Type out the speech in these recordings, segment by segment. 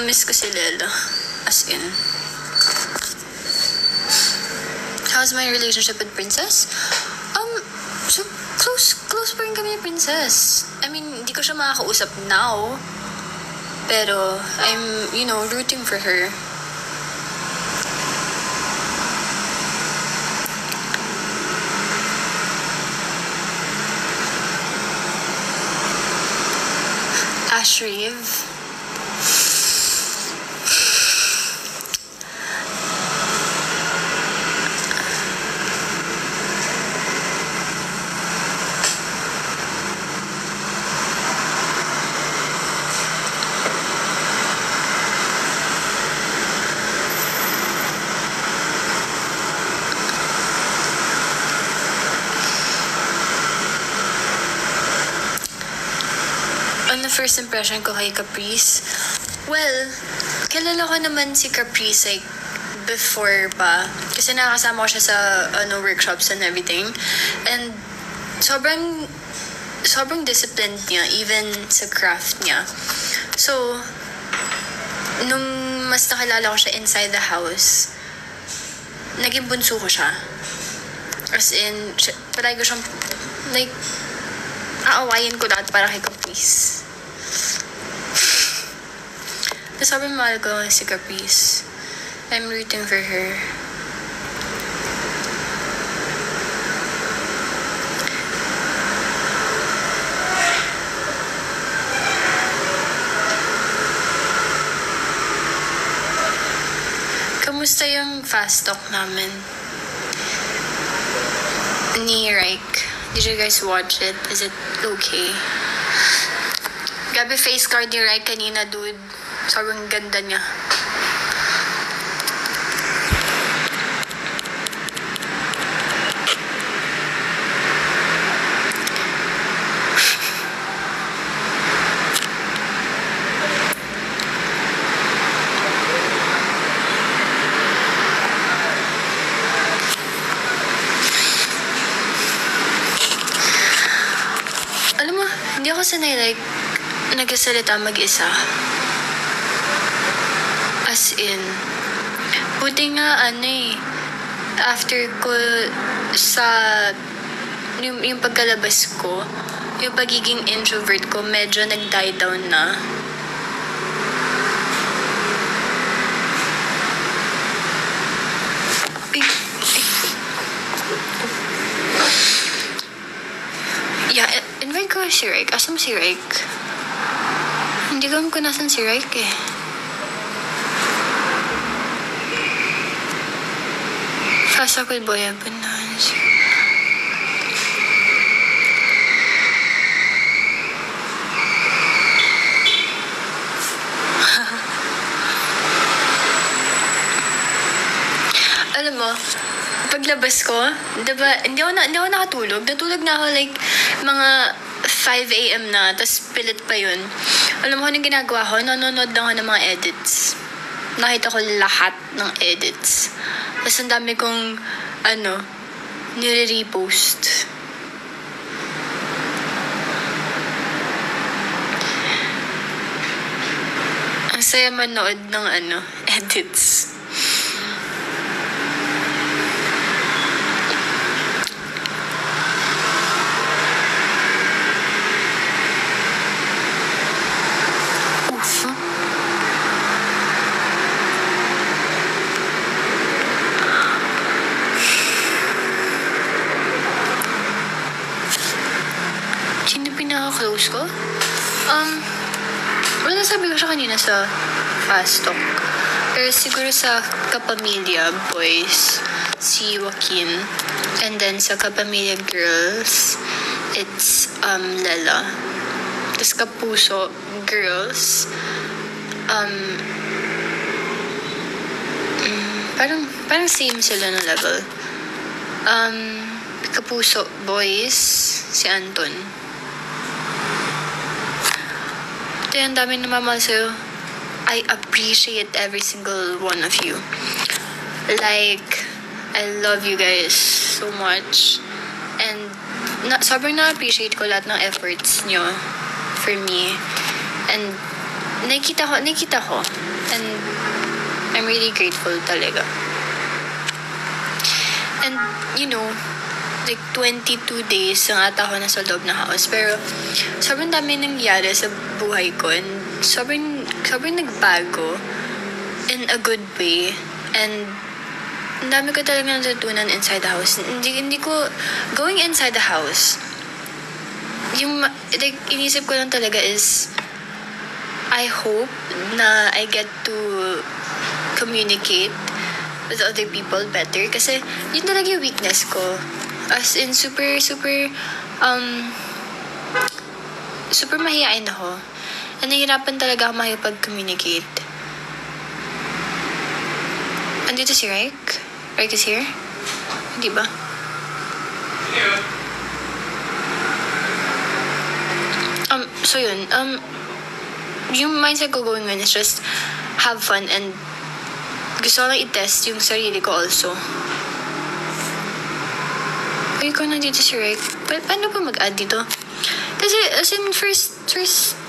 Miss ko si Lela. As in. How's my relationship with Princess? So close pa rin kami ni Princess. I mean, hindi ko siya makakausap now. Pero, I'm, rooting for her. Ashrave. Ano first impression ko kay Caprice? Well, kilala ko naman si Caprice like before pa. Kasi nakakasama ko siya sa workshops and everything. And sobrang disciplined niya, even sa craft niya. So, nung mas nakilala ko siya inside the house, naging bunso ko siya. As in, palagi ko siyang, like, aawayin ko lahat para kay Caprice. Sobrang mahal ko si Caprice. I'm rooting for her. Kamusta yung fast talk namin ni Reich? Did you guys watch it? Is it okay? Gabi face card ni Reich kanina, dude. Sobrang ganda niya. Alam mo, hindi ako sanay like nagsasalita mag-isa. As in, buti nga after ko sa yung pagkalabas ko, yung pagiging introvert ko medyo nag-die down na. Yeah, invite ko si Reich. Asan mo si Reich? Hindi ko alam kung nasan si Reich eh. Fast ako with Boy Abundance. Alam mo, paglabas ko, diba, hindi ako nakatulog. Natulog na ako like mga 5 a.m. na, tapos pilit pa yun. Alam mo anong ginagawa ko? Nanonood lang ako ng mga edits. Nakita ko lahat ng edits. Tapos ang dami kong, nire-repost. Ang saya manood ng, edits. Close ko? Well, nasabi ko siya kanina sa Fast Talk. Pero siguro sa Kapamilya Boys, si Joaquin. And then sa Kapamilya Girls, it's Lela. Tapos Kapuso Girls, parang same sila na level. Kapuso Boys, si Anton. Kaya ang daming namamahal sa'yo. I appreciate every single one of you. Like, I love you guys so much. And sobrang na-appreciate ko lahat ng efforts nyo for me. And nakita ko. And I'm really grateful talaga. And, like 22 days ang ata ako nasa loob ng house. Pero, sobrang dami nangyari sa buhay ko. And sobrang nagbago in a good way. And, ang dami ko talaga natutunan inside the house. Hindi ko, going inside the house, inisip ko lang talaga is, I hope na I get to communicate with other people better. Kasi, yun talaga yung weakness ko. As in, super mahihain ako. And nahihirapan talaga ako makipag-communicate. Andito si Rike? Rike is here? Hindi ba? So yun, yung mindset ko going on is just have fun and gusto ko lang i-test yung sarili ko also. Ay, kung nandito si Rick, paano ba mag-add dito? Kasi, as in, first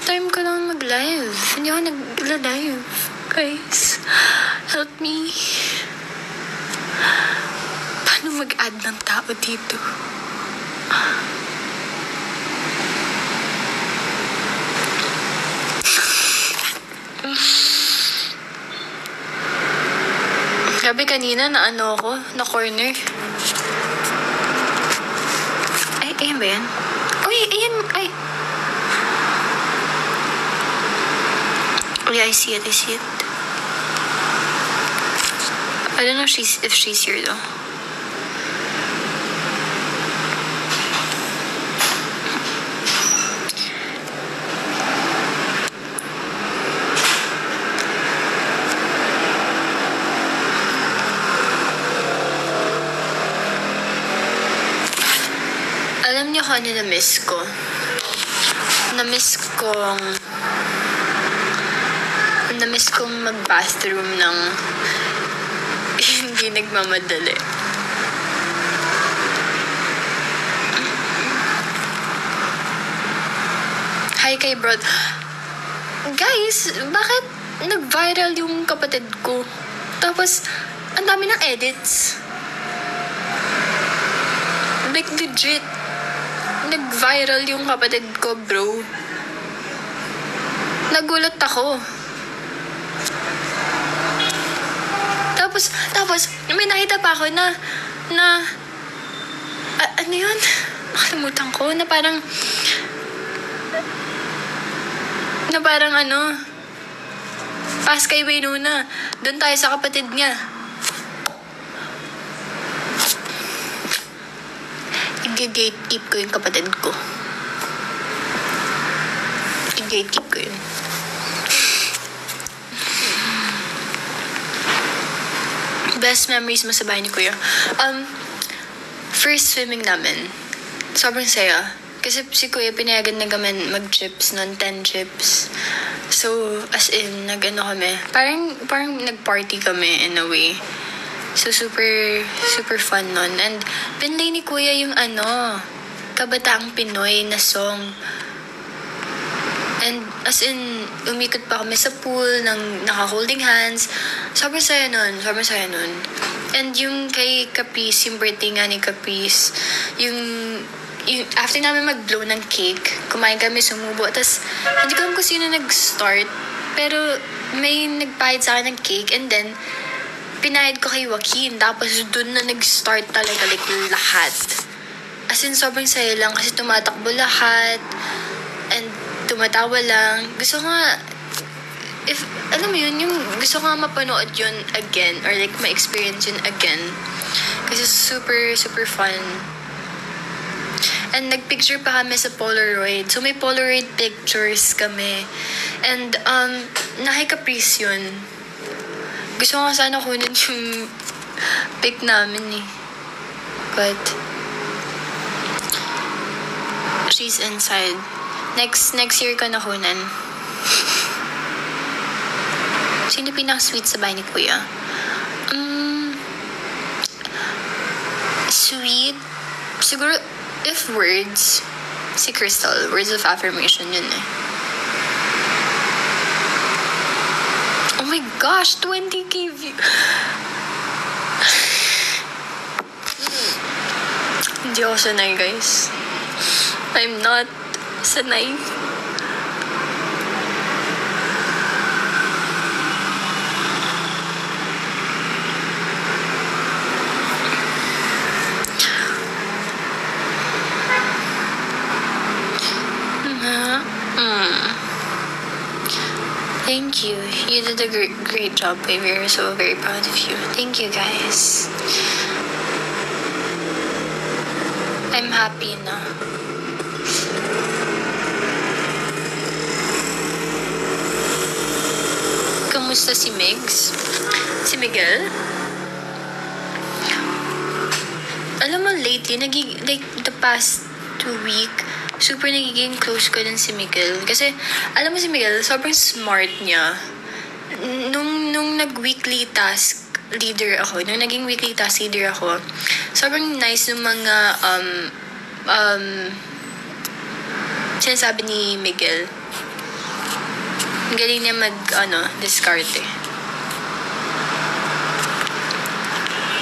time ko lang mag-live. Hindi ako nag-live. Guys, help me. Paano mag-add ng tao dito? Sabi kanina na na corner. Ay, ayan ba yan? Uy, ayan, ay. Oh yeah, I see it. I don't know if she's here though. Alam niyo kung ano na-miss ko? Na-miss kong mag-bathroom ng hindi nagmamadali. Hi kay Brod. Guys, bakit nag-viral yung kapatid ko? Tapos, ang dami ng edits. Like, legit. Nag-viral yung kapatid ko, bro. Nagulat ako. Tapos, may nakita pa ako na ano yun? Nakalimutan ko, na parang pass kay Waynuna. Doon tayo sa kapatid niya. I-gatekeep ko yung kapatid ko. I-gatekeep ko yun. Best memories mo sa bahay ni Kuya? First swimming namin. Sobrang saya. Kasi si Kuya pinayagan na kami mag-trips nun, 10 trips. So, as in, kami. Parang nag-party kami in a way. So, super fun nun. And, pinlay ni Kuya yung Kabataang Pinoy na song. And, as in, umikot pa kami sa pool ng naka-holding hands. Sobrang saya nun. And yung kay Caprice, yung birthday nga ni Caprice, yung after namin mag-blow ng cake, kumain kami, sumubo. Tapos, hindi ko alam kung sino nag-start. Pero, may nagpahid sa akin ng cake. And then, pinahid ko kay Joaquin. Tapos, dun na nag-start talaga, like, lahat. As in, sobrang saya lang kasi tumatakbo lahat. And, tumatawa lang. Gusto ko nga, alam mo yun, yung gusto ko nga mapanood yun again or like ma-experience yun again. Kasi super fun. And nagpicture pa kami sa Polaroid. So may Polaroid pictures kami. And kay Caprice yun. Gusto ko nga sana kunin yung pic namin eh. But she's inside. Next year ko nakunan. Sino pinaka-sweet sa bahay ni Kuya? Sweet? Siguro, if words, si Crystal, words of affirmation yun eh. my gosh, 20k view. Hindi ako sanay, guys. I'm not sanay. Thank you. You did a great job, baby. We're so very proud of you. Thank you, guys. I'm happy na. Kamusta si Migs? Si Miguel? Alam mo, lately, like, the past 2 weeks, super nagiging close ko din si Miguel. Kasi, alam mo si Miguel, sobrang smart niya. Nung nag-weekly task leader ako, sobrang nice ng mga, sinasabi ni Miguel. Ang galing niya discarte.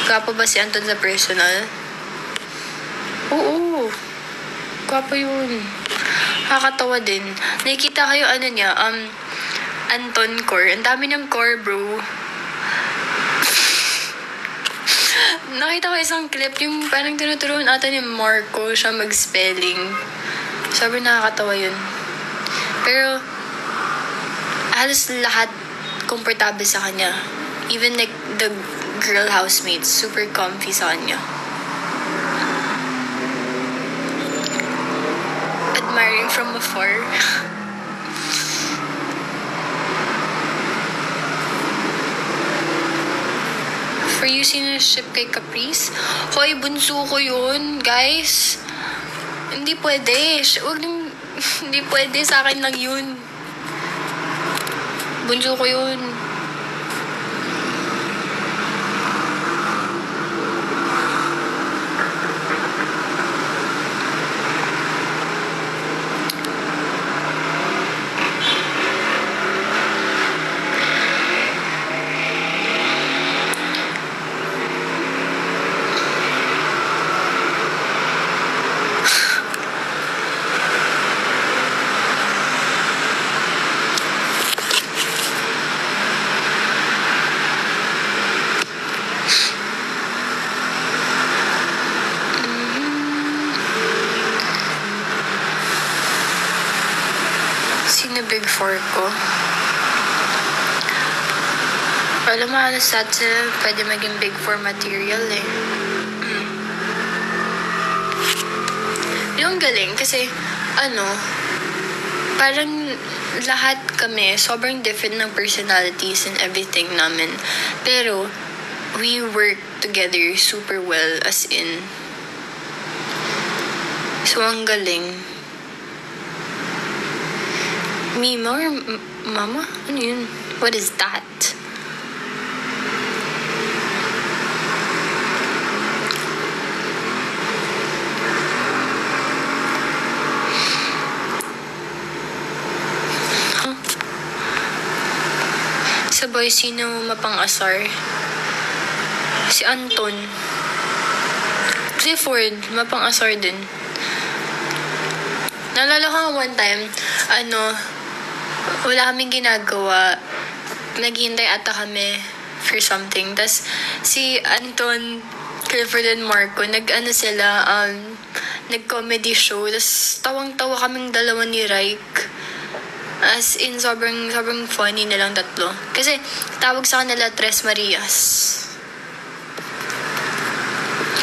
Gwapo ba si Anton sa personal? Oo. Gwapo yun. Nakakatawa din. Nakikita kayo niya, Anton core. Ang dami ng core, bro. Nakita ko isang clip, yung parang tinuturuan ata ni Marco siya mag-spelling. Sobrang nakakatawa yun. Pero, halos lahat komportable sa kanya. Even like the girl housemates, super comfy sa kanya. Admiring from afar. For you, sino ship kay Caprice? Hoy, bunso ko yun, guys. Hindi pwede. Hindi pwede. Sa akin lang yun. Bunso ko yun. Big four ko. Alam mo, halos sad sila pwede maging big four material eh. Yung galing kasi parang lahat kami sobrang different ng personalities and everything namin. Pero we work together super well, as in. So ang galing. Mima or Mama? Ano yun? What is that? Huh? Sa boy, sino mapang-asar? Si Anton. Clifford, mapang-asar din. Naalala ko one time, wala kaming ginagawa. Naghihintay ata kami for something. Tas si Anton, Clifford and Marco, nag-comedy show. Tas tawang-tawa kaming dalawa ni Raik. As in, sobrang funny nilang tatlo. Kasi tawag sa kanila Tres Marias.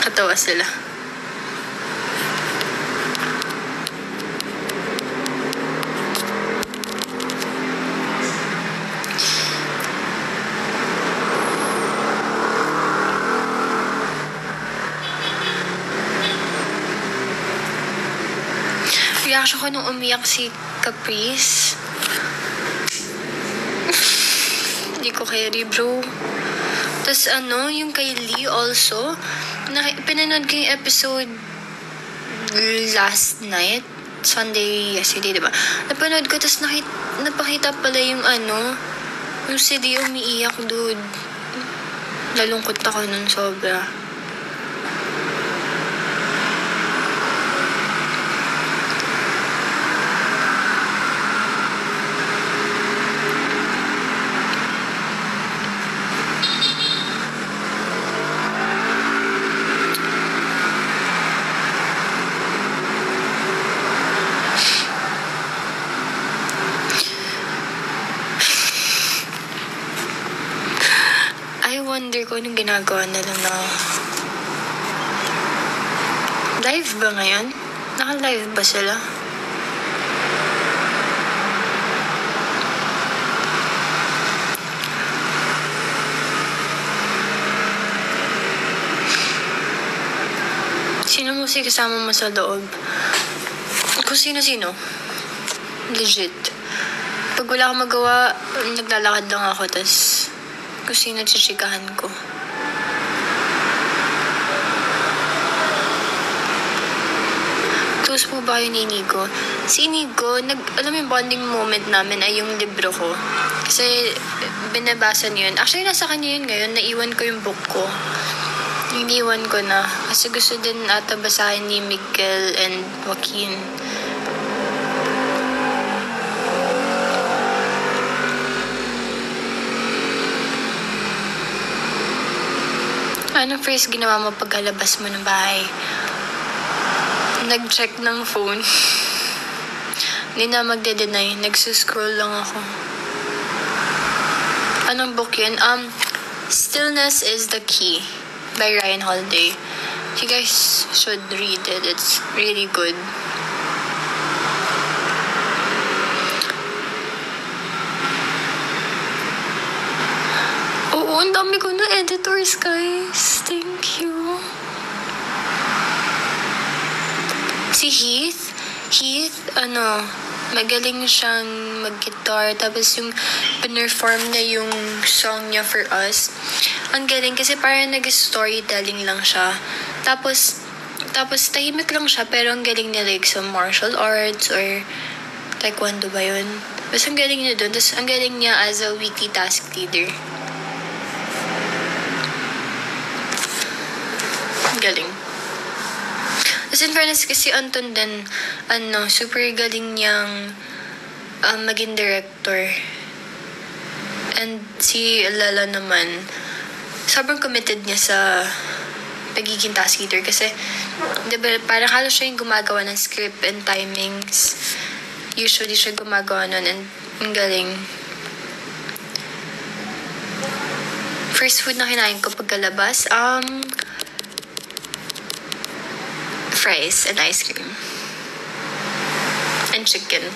Katawa sila. Reaction ko nung umiyak si Caprice. Hindi ko carry, bro. Tapos yung kay Lee also, pinanood ko yung episode last night, Sunday, yesterday, diba? Napanood ko, tapos napakita pala yung Yung si Di umiiyak, dude. Nalungkot ako nun sobra. I wonder kung anong ginagawa nila na. Live ba ngayon? Naka-live ba sila? Sino mo si kasama mo sa loob? Kung sino-sino. Legit. Pag wala akong magawa, naglalakad lang ako, tas kung sino chichikahan ko. Close po ba kayo ni Inigo? Si Inigo, alam mo yung bonding moment namin ay yung libro ko. Kasi binabasa niyo yun. Actually, nasa kanya yun ngayon. Naiwan ko yung book ko. Iniwan ko na. Kasi gusto din ata basahin ni Miguel and Joaquin. Anong first ginawa mo pagkalabas mo ng bahay? Nag-check ng phone. Hindi na magde-deny. Nagsuscroll lang ako. Anong book yun? Stillness is the Key by Ryan Holiday. You guys should read it. It's really good. Oo, ang dami ko na editors, guys. Thank you. Si Heath, magaling siyang mag-guitar. Tapos yung perform na yung song niya for us. Ang galing kasi parang nag-storytelling lang siya. Tapos tahimik lang siya pero ang galing niya like sa martial arts or taekwondo ba yun? Tapos ang galing niya dun. Tapos ang galing niya as a weekly task leader. Galing. As in fairness, kasi Anton din, super galing niyang maging director. And si Lala naman, sobrang committed niya sa pagiging task leader. Kasi, diba, parang halos siya yung gumagawa ng script and timings. Usually siya gumagawa nun and ang galing. First food na kinain ko pagkalabas, fries and ice cream. And chicken.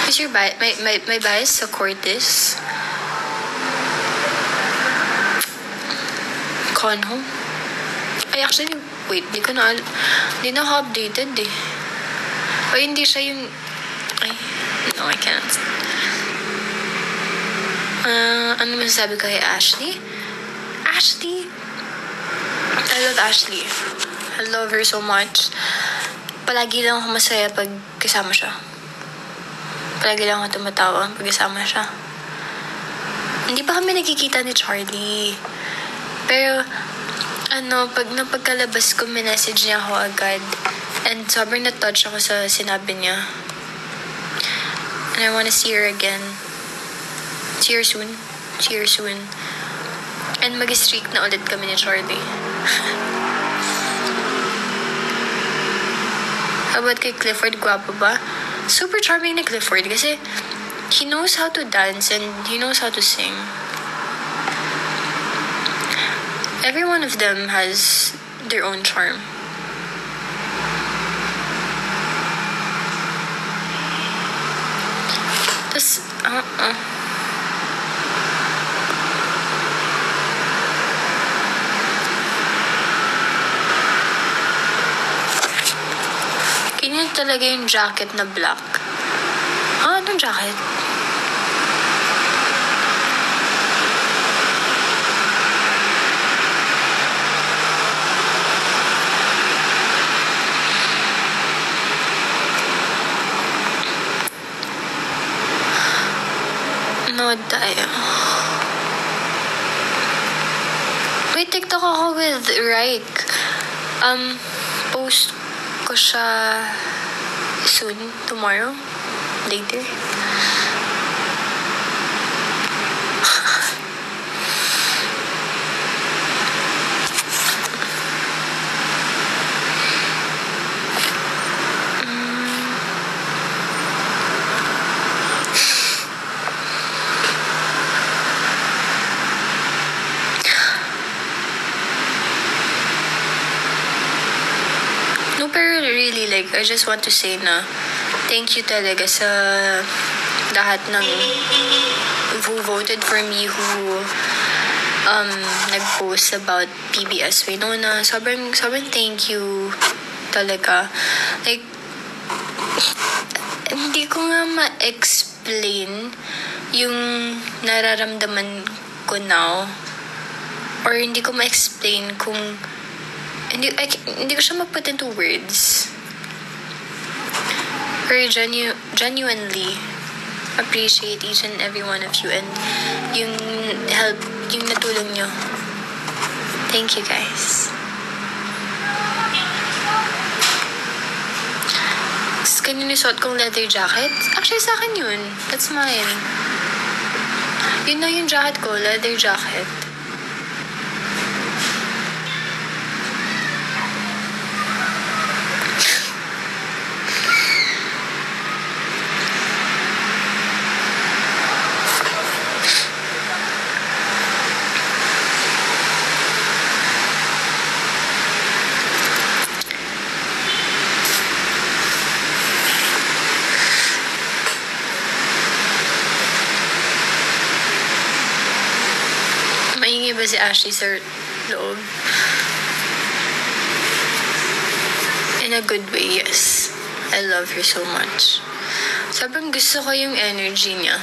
Who's your bias? My bias sa Cortis. Conho. Ay, actually, wait, di na ako updated eh. O hindi siya yung, no, I can't. Ano masasabi ko kay Ashley? Ashley? I love Ashley. I love her so much. Palagi lang ako masaya pag kasama siya. Palagi lang ako tumatawa pag kasama siya. Hindi pa kami nakikita ni Charlie. Pero, pag napagkalabas ko, minessage niya ako agad. And sobrang na-touch ako sa sinabi niya. And I wanna see her again. See her soon. See her soon. And mag-streak na ulit kami ni Charlie. How about kay Clifford? Guwapo ba? Super charming ni Clifford kasi he knows how to dance and he knows how to sing. Every one of them has their own charm. Tas, Ganyan talaga yung jacket na black. Anong jacket? Manood tayo. May TikTok ako with Raik. Post ko siya soon, tomorrow, later. No, pero really, like, I just want to say na thank you talaga sa lahat ng who voted for me, who nag-post about PBS Winona. Sobrang thank you talaga. Like, hindi ko nga ma-explain yung nararamdaman ko now, or hindi ko ma-explain kung hindi ko siya ma-put into words. Pero genuinely appreciate each and every one of you, and yung help, yung natulong nyo. Thank you, guys. Kanina suot kong leather jacket. Actually, sa akin yun. That's mine. Yun na yung jacket ko, leather jacket. Maingay ba si Ashley sa loob? In a good way, yes. I love her so much. Sobrang gusto ko yung energy niya.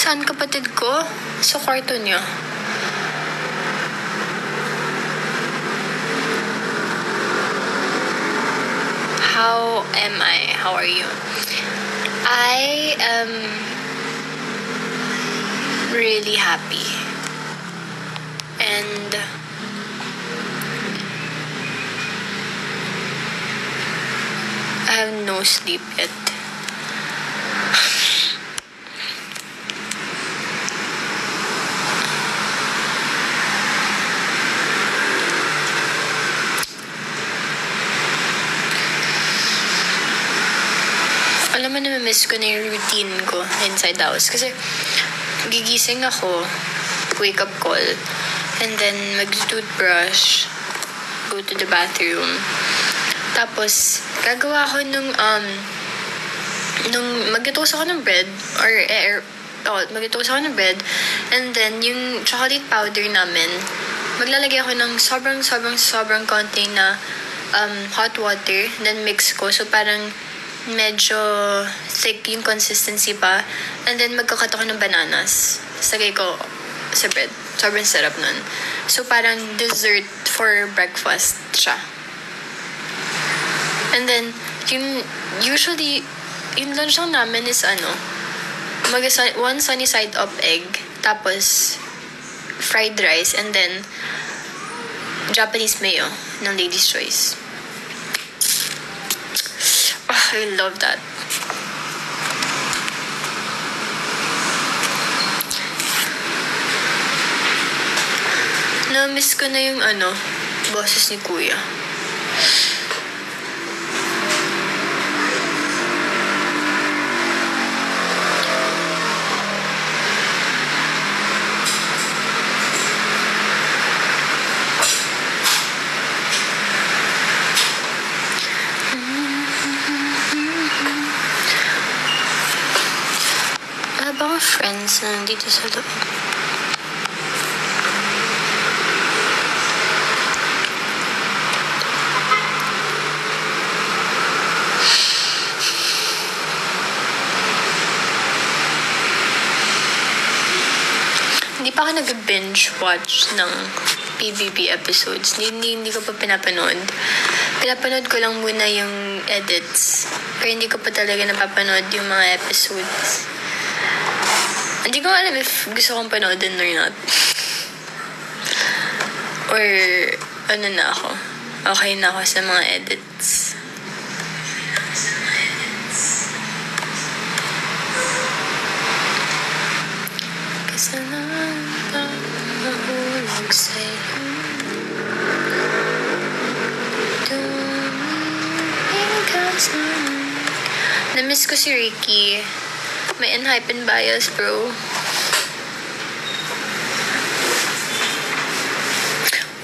Saan kapatid ko? Sa kwarto niya. How am I? How are you? I am really happy. And I have no sleep yet. Alam mo, namimiss ko na yung routine ko inside the house. Kasi, gigising ako, wake up call, and then mag-toothbrush, go to the bathroom. Tapos, gagawa ako nung mag-toast ako ng bread, mag-toast ako ng bread, and then, yung chocolate powder namin, maglalagay ako ng sobrang konti na hot water, then mix ko. So, parang, medyo thick yung consistency pa. And then, magkakat ako ng bananas. Sagay ko sa bread. Sobrang sarap nun. So, parang dessert for breakfast siya. And then, usually, yung lunch lang namin is one sunny side up egg, tapos fried rice, and then Japanese mayo ng Lady's Choice. I love that. Na-miss ko na yung boses ni Kuya. Mga friends na nandito sa loob. Hindi pa ako nag-binge watch ng PBB episodes. Hindi ko pa pinapanood. Pinapanood ko lang muna yung edits. Pero hindi ko pa talaga napapanood yung mga episodes. Hindi ko alam if gusto kong panoodin or not. Or ano na ako. Okay na ako sa mga edits. Kasalanan pa mahulog sa'yo. Na-miss ko si Ricky. May unhype and bias, bro.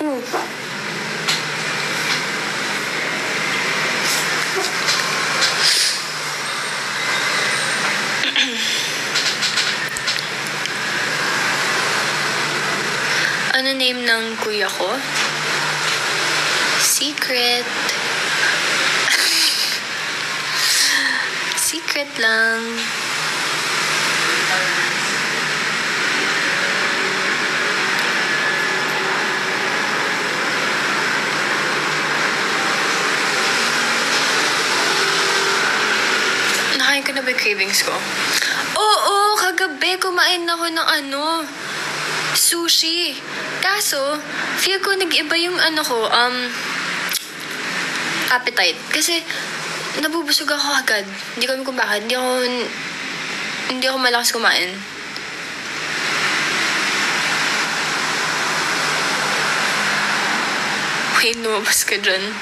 Ooh. Ano name ng kuya ko? Secret. Secret lang. Nakain ko na ba yung cravings ko? Oo, kagabi kumain ako ng sushi. Kaso, feel ko nag-iba yung appetite. Kasi, nabubusog ako agad. Hindi ko alam kung bakit. Hindi ako malakas kumain. Wait, lumabas ka dyan.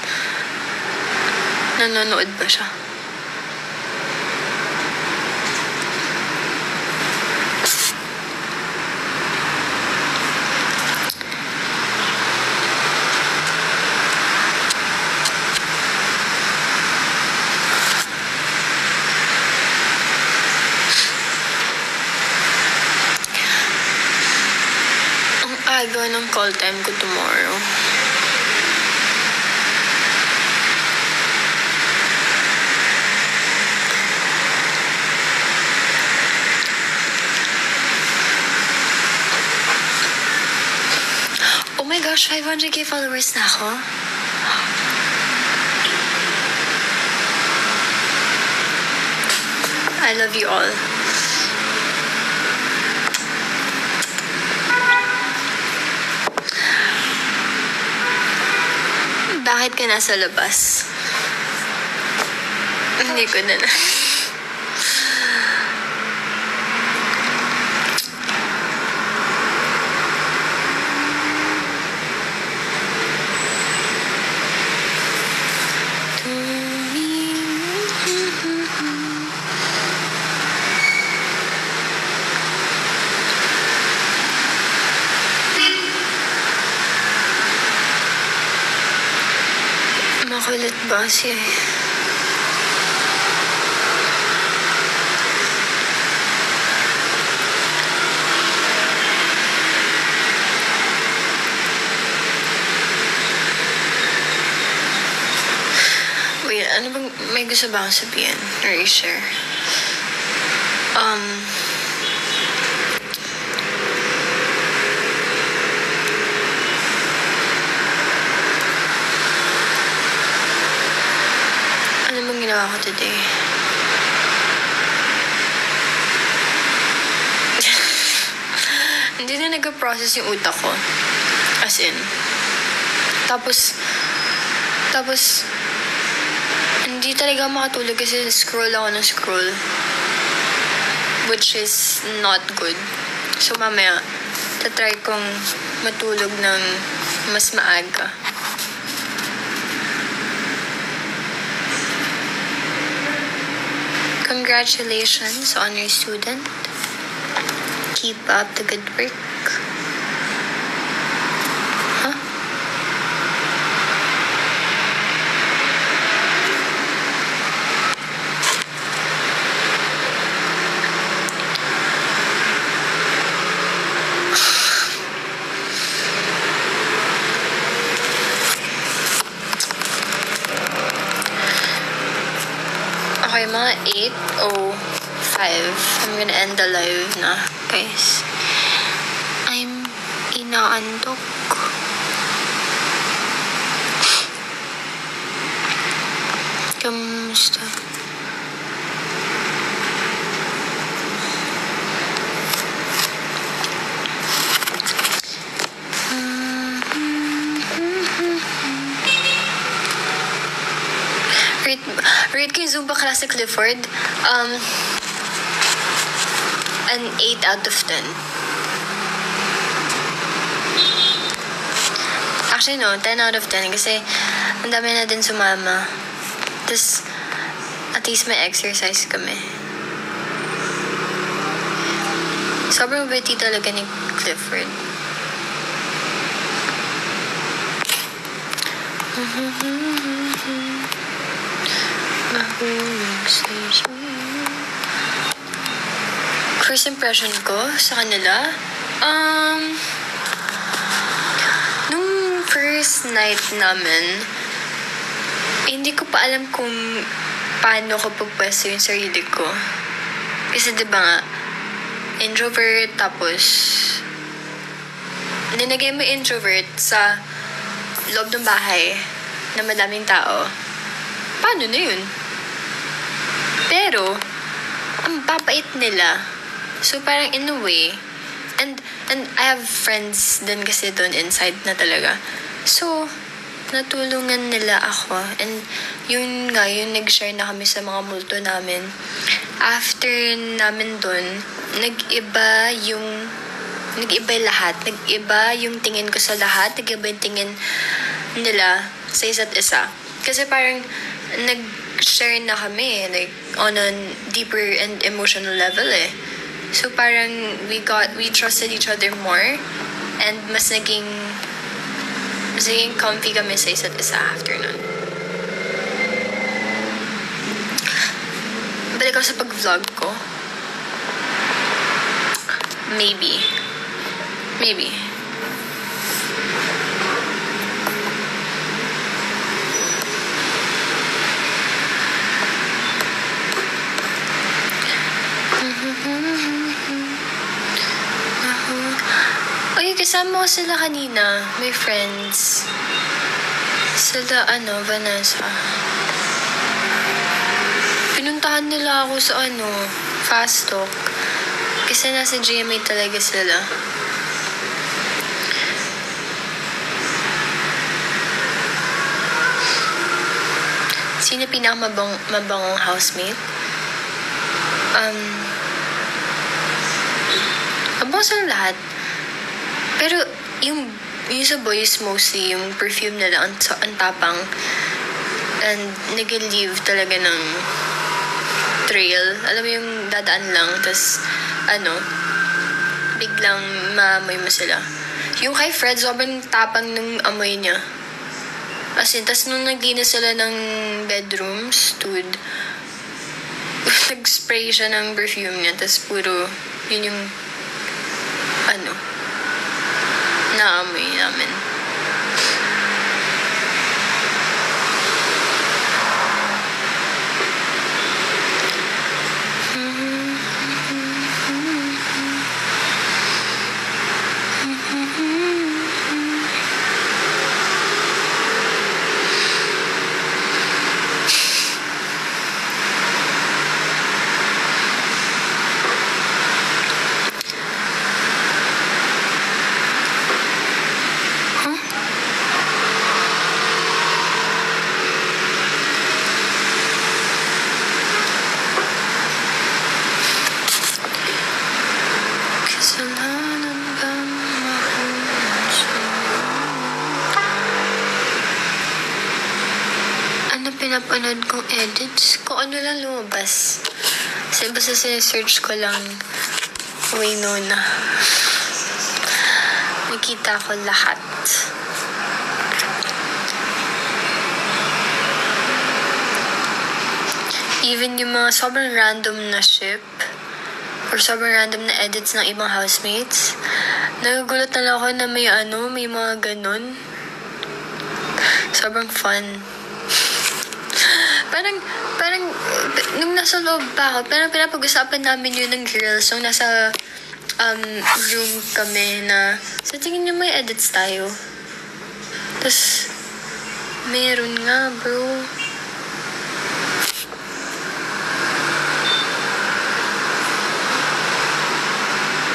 Nanonood ba siya? Aga ng call time ko tomorrow. Oh my gosh, 500k followers na ako. I love you all. Bakit ka nasa labas? Hindi ko na. Makulit ba siya eh? Wait, ano bang may gusto ba akong sabihin or i-share? Ginawa ko today. Hindi na nag-process yung utak ko. As in. Tapos, hindi talaga makatulog kasi scroll ako ng scroll. Which is not good. So, mamaya, tatry kong matulog ng mas maaga. Congratulations on your student. Keep up the good work. Huh? Okay, mga 8:05. I'm gonna end the live na, guys. I'm inaantok. Kamusta? Rate ko yung Zumba class ni Clifford. An 8 out of 10. Actually, no, 10 out of 10. Kasi, ang dami na din sumama. Tapos, at least may exercise kami. Sobrang witty talaga ni Clifford. First impression ko sa kanila, nung first night namin, hindi ko pa alam kung paano ko pagpwesto yung sarili ko. Kasi diba nga, introvert, tapos nilagay mo introvert sa loob ng bahay na madaming tao. Paano na yun? Pero, ang papait nila. So, parang in a way, and I have friends din kasi doon inside na talaga. So, natulungan nila ako. And yun nga, yung nag-share na kami sa mga multo namin. After namin doon, nag-iba lahat. Nag-iba yung tingin ko sa lahat. Nag-iba yung tingin nila sa isa't isa. Kasi parang nag-share na kami, like, on a deeper and emotional level eh. So parang we trusted each other more, and mas naging comfy kami sa isa't isa after nun. Balik ako sa pag-vlog ko. Maybe. Ay, kasama ko sila kanina. My friends. Sila, Vanessa. Pinuntahan nila ako sa, Fast Talk. Kasi nasa GMA talaga sila. Sino pinakamabangong housemate? Mabang sa lahat. Pero, yung sa boys mostly, yung perfume nila, ang tapang. And, nag-leave talaga ng trail. Alam mo yung dadaan lang, tas, biglang maamoy mo sila. Yung kay Fred, sobrang tapang ng amoy niya. As in, tas nung naglinis sila ng bedrooms, nag-spray siya ng perfume niya, tas puro, yun yung, naamoy namin. Pinapanood kong edits, kung ano lang lumabas. Kasi basta sinesearch ko lang Waynona. Nakita ko lahat. Even yung mga sobrang random na ship or sobrang random na edits ng ibang housemates, nagugulat na lang ako na may mga ganun. Sobrang fun. Parang, nung nasa loob pa ako, parang pinapag-usapan namin yun ng girls nung nasa room kami na sa tingin niyo may edits tayo. Tapos, meron nga, bro.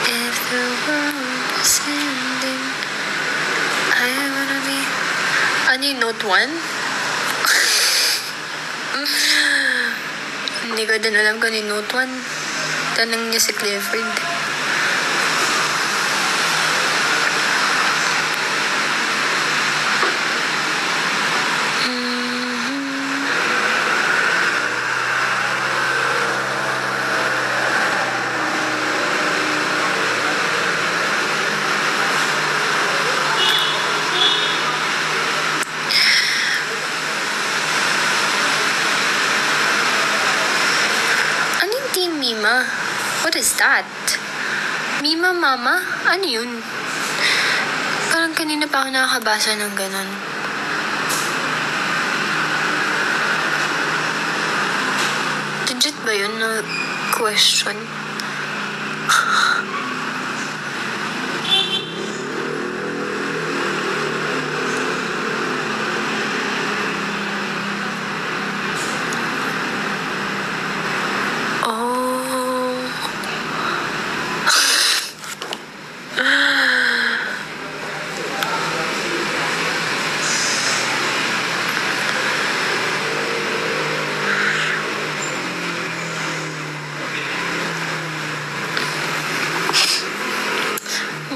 If the world is ending, I wanna be... Ano yung note 1? Hindi ko din alam kung yung note 1. Tanong niya si Clifford. Mima? What is that? Mima, mama? Ano yun? Parang kanina pa ako nakakabasa ng ganon. Legit ba yun na question?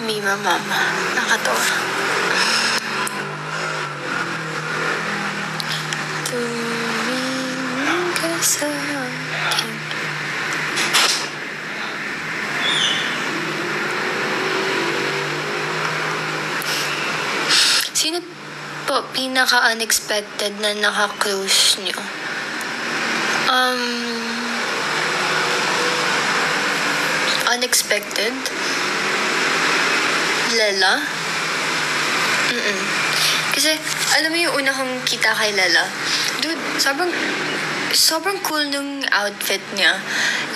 Mima, mama. Nakatawa. Tumingin ka sa akin. Sino po pinaka-unexpected na naka-close nyo? Unexpected? Lela? Kasi, alam mo yung una kong kita kay Lela? Dude, sobrang cool nung outfit niya.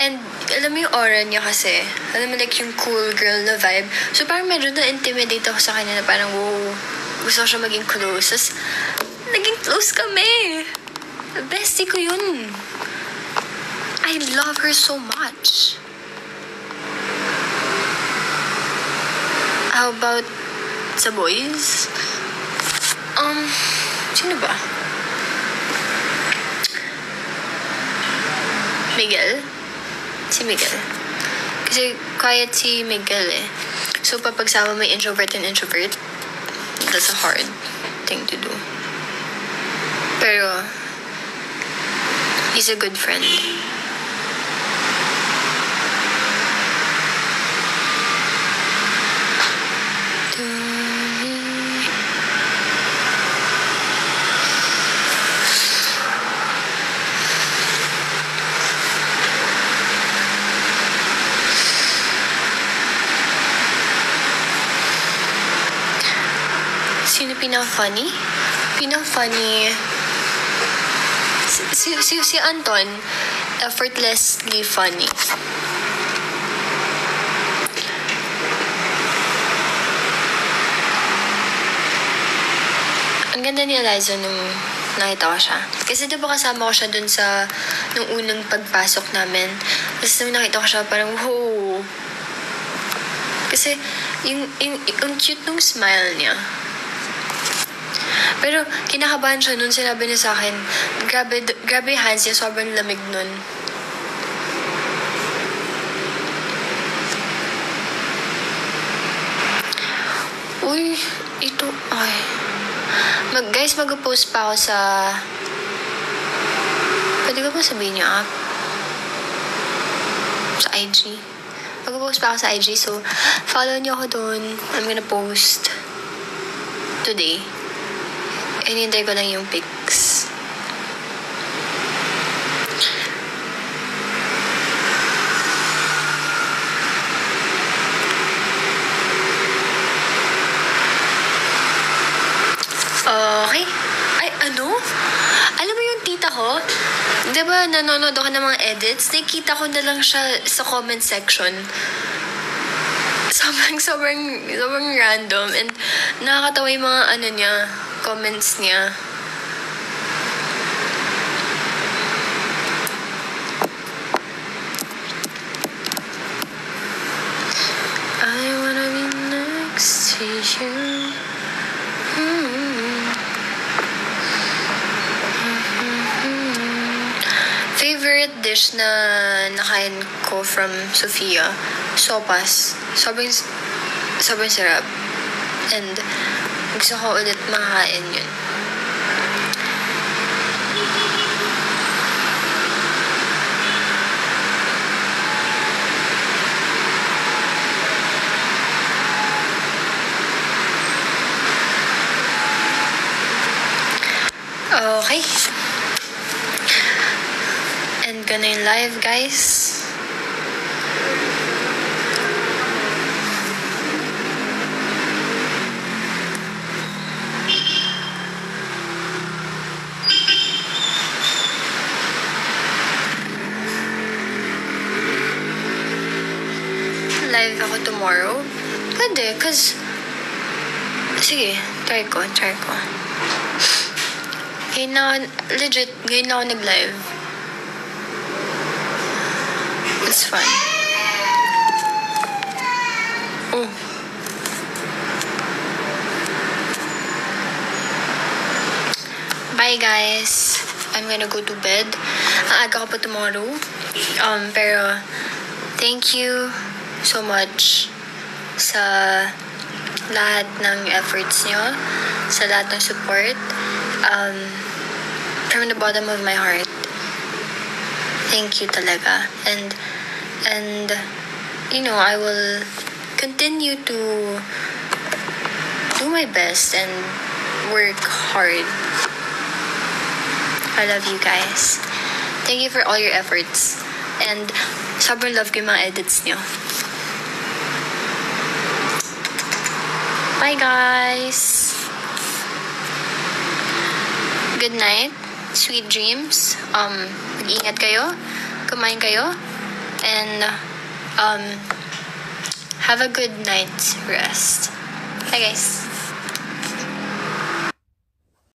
And, alam mo yung aura niya kasi. Alam mo, like, yung cool girl na vibe. So, parang medyo na-intimidate ako sa kanya na parang, wow, gusto ko siya maging close. Tapos, naging close kami. Bestie ko yun. I love her so much. How about sa boys? Sino ba? Miguel? Si Miguel. Kasi quiet si Miguel eh. So, papagsama may introvert and introvert, that's a hard thing to do. Pero, he's a good friend. Sino pinaka-funny? Pinaka-funny... Si Anton, effortlessly funny. Ang ganda ni Eliza nung nakita ko siya. Kasi diba kasama ko siya dun sa nung unang pagpasok namin. Tapos nung nakita ko siya, parang, wow. Kasi yung cute nung smile niya. Pero, kinakabahan siya nun, sinabi niya sa akin, grabe hands niya, sobrang lamig nun. Uy, ito, ay. Guys, mag-post pa ako sa... Pwede ko ba sabihin niyo, sa IG. Mag-post pa ako sa IG, so, follow niyo ako dun. I'm gonna post today. Hinihintay ko lang yung pics. Okay. Ay, ano? Alam mo yung tita ko? Diba nanonood ako ng mga edits? Nakikita ko na lang siya sa comment section. sobrang random and nakakatawa yung mga comments niya. I wanna be next to you. Favorite dish na nakain ko from Sofia, sopas. Sobrang sarap. And gusto ko ulit makain yun. Okay. And gonna yung live, guys. Live ako tomorrow. Pwede, cause sige, try ko. Ngayon na ako nag-live. It's fun. Oh. Bye, guys. I'm gonna go to bed. Ang aga ko pa tomorrow. Pero thank you so much sa lahat ng efforts nyo, sa lahat ng support. From the bottom of my heart, thank you talaga. And I will continue to do my best and work hard. I love you guys. Thank you for all your efforts. And sobrang love ko yung mga edits nyo. Bye, guys. Good night. Sweet dreams. Mag-ingat kayo. Kumain kayo. And have a good night's rest. Bye, guys.